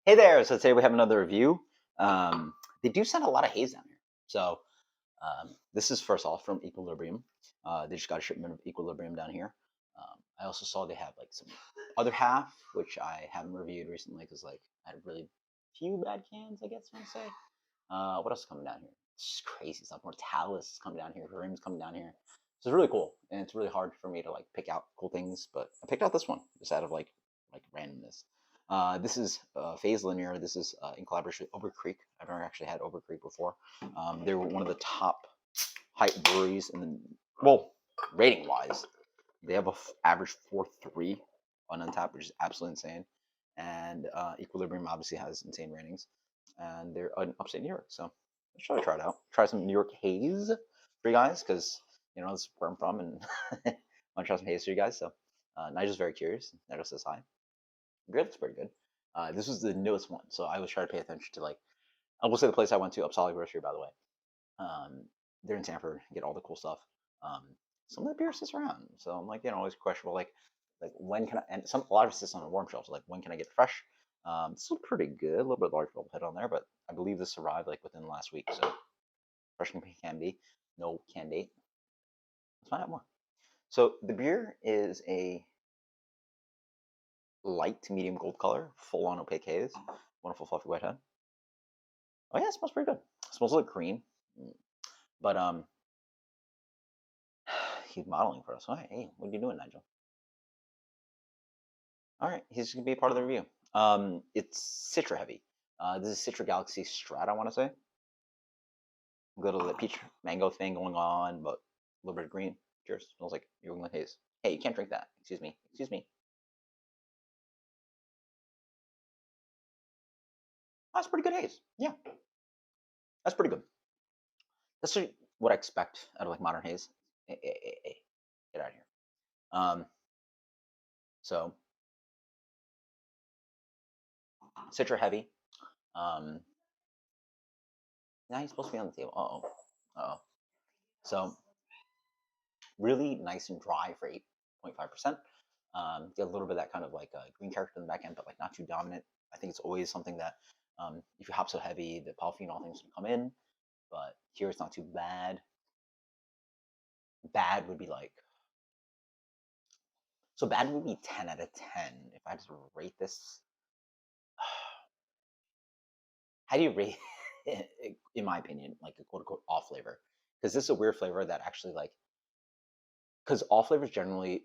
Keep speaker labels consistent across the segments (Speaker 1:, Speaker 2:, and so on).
Speaker 1: Hey there! So today we have another review. They do send a lot of haze down here. So this is first off from Equilibrium. They just got a shipment of Equilibrium down here. I also saw they have like some other half, which I haven't reviewed recently because like I had really few bad cans, I guess I want to say. What else is coming down here? It's just crazy stuff. Mortalis is coming down here. Grim's coming down here. So it's really cool, and it's really hard for me to like pick out cool things. But I picked out this one just out of like randomness. This is Phase Linear. This is in collaboration with Obercreek. I've never actually had Obercreek before. They were one of the top hype breweries in the rating wise. They have a average 4.3 on Untappd, which is absolutely insane. And Equilibrium obviously has insane ratings, and they're in upstate New York. So let's try it out. Try some New York haze for you guys, because that's where I'm from, and I want to try some haze for you guys. So Nigel's very curious. Nigel says hi. Beer looks pretty good. This was the newest one, so I was trying to pay attention to like I will say the place I went to, Upsala Grocery, by the way. They're in Sanford, get all the cool stuff. Um, some of the beer sits around, so I'm like, always questionable, like when can I? And a lot of it sits on the warm shelves. Like when can I get fresh? This looks pretty good. A little bit large bubble head on there, but I believe this arrived like within the last week. So fresh can be, no can date. Let's find out more. So the beer is a light to medium gold color, full on opaque haze, wonderful fluffy white head. Oh yeah, it smells pretty good. It smells like green, but he's modeling for us. Oh, hey, what are you doing, Nigel? All right, he's gonna be a part of the review. It's Citra heavy. This is Citra Galaxy Strat, I want to say. A little the peach mango thing going on, but a little bit of green. Cheers. Smells like New England haze. Hey, you can't drink that. Excuse me. Excuse me. That's pretty good haze. Yeah, that's pretty good. That's what I expect out of like modern haze. Hey, get out of here. Um, so Citra heavy. Um, now he's supposed to be on the table. Uh oh. So really nice and dry for 8.5%. Get a little bit of that kind of like green character in the back end, but like not too dominant. I think it's always something that if you hop so heavy, the polyphenol things can come in. But here it's not too bad. Bad would be like bad would be 10 out of 10 if I had to rate this. How do you rate in my opinion, like a quote unquote off flavor? Because this is a weird flavor that actually like because all flavors generally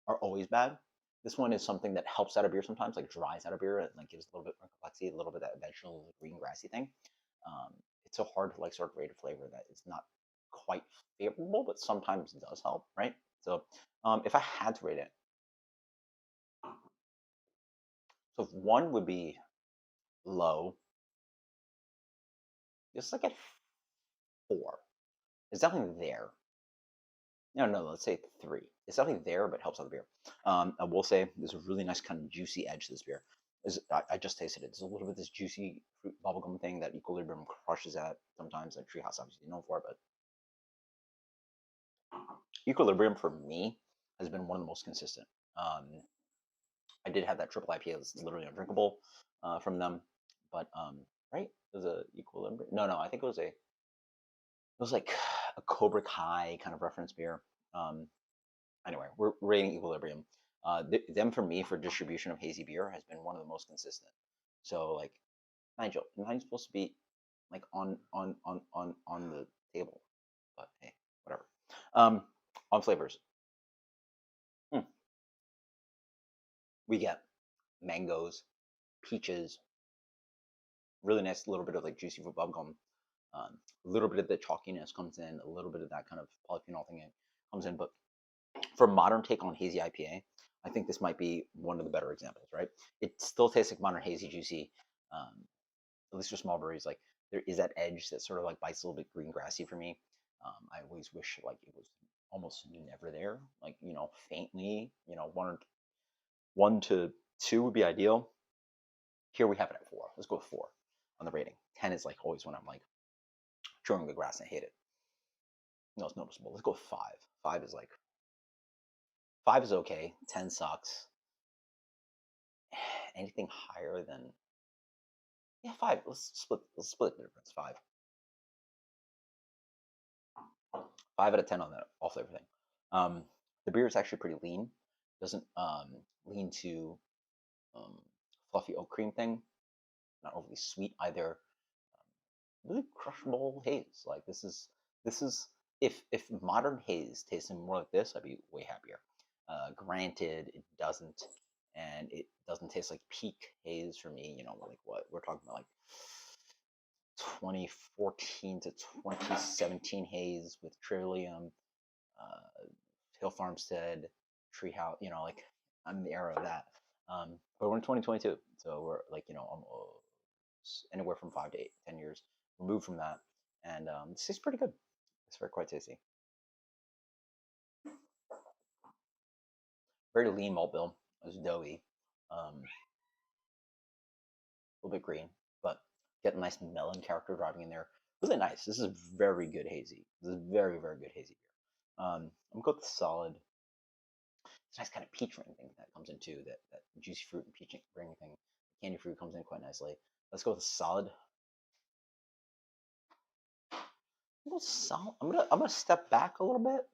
Speaker 1: are always bad. This one is something that helps out a beer sometimes, like dries out a beer, and like gives a little bit more complexity, a little bit of that vegetable green grassy thing. It's so hard to like sort of rate a flavor that it's not quite favorable, but sometimes it does help, right? So if I had to rate it, so if one would be low, just like at 4. It's definitely there. No, let's say 3. It's definitely there, but helps out the beer. I will say there's a really nice kind of juicy edge to this beer. I just tasted it. There's a little bit of this juicy fruit bubblegum thing that Equilibrium crushes at sometimes. Like Treehouse obviously known for, but Equilibrium for me has been one of the most consistent. I did have that triple IPA that's literally undrinkable from them, but right, it was a Equilibrium. No, I think it was like a Cobra Kai kind of reference beer. Anyway, we're rating Equilibrium. Them for me for distribution of hazy beer has been one of the most consistent. So like Nigel, not supposed to be like on the table, but hey, whatever. On flavors, hmm, we get mangoes, peaches, really nice little bit of like juicy fruit bubblegum. A little bit of the chalkiness comes in, a little bit of that kind of polyphenol thing comes in, but for modern take on hazy IPA, I think this might be one of the better examples, right? It still tastes like modern hazy juicy, at least for small breweries. Like there is that edge that sort of like bites a little bit green grassy for me. I always wish like it was almost never there. Like faintly, one to two would be ideal. Here we have it at 4. Let's go with 4 on the rating. 10 is like always when I'm like chewing the grass and I hate it. No, it's noticeable. Let's go with 5. 5 is like 5 is okay. 10 sucks. Anything higher than Yeah, 5. Let's split the difference. 5. 5 out of 10 on that all flavor thing. The beer is actually pretty lean. Doesn't lean to um, fluffy oat cream thing. Not overly sweet either. Really crushable haze. Like this is if modern haze tasted more like this, I'd be way happier. Granted, it doesn't, and it doesn't taste like peak haze for me. You know, like what we're talking about, like 2014 to 2017 haze with Trillium, Hill Farmstead, Treehouse. You know, like I'm in the era of that. But we're in 2022, so we're like anywhere from 5 to 10 years removed from that, and this is pretty good. It's very quite tasty. Very lean malt bill. It's doughy, a little bit green, but get a nice melon character driving in there. Really nice. This is very good hazy. This is very very good hazy beer. I'm going with the solid. It's a nice kind of peach ring thing that comes into that juicy fruit and peach ring thing. Candy fruit comes in quite nicely. Let's go with a solid. I'm gonna step back a little bit.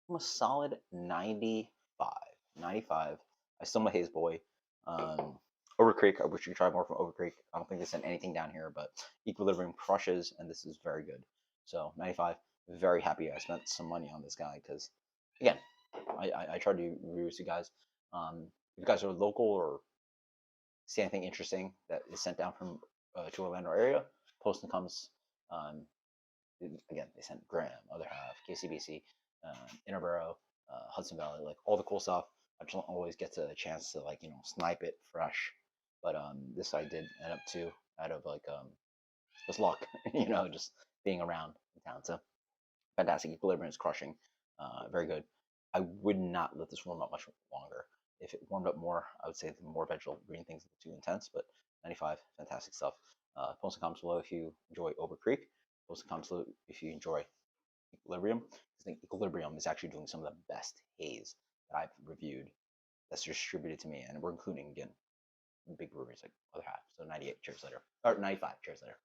Speaker 1: I'm a solid 95. 95. I still am a Haze boy. Um, Obercreek, I wish you could try more from Obercreek. I don't think they sent anything down here, but Equilibrium crushes, and this is very good. So 95. Very happy I spent some money on this guy because, again, I try to do reviews to you guys. If you guys are local or see anything interesting that is sent down from to Orlando area, posting comes. Um, Again, they sent Graham, other half, KCBC, Interboro, Hudson Valley, like all the cool stuff. I just don't always get to a chance to snipe it fresh, but this I did end up to out of just luck, just being around in town. So fantastic. Equilibrium is crushing, very good. I would not let this warm up much longer. If it warmed up more, I would say the more vegetable green things are too intense, but 95, fantastic stuff. Post and comments below if you enjoy Obercreek. Post and comments below if you enjoy Equilibrium. I think Equilibrium is actually doing some of the best haze that I've reviewed that's distributed to me, and we're including again big breweries like other half. So 98, cheers later, or 95, cheers later.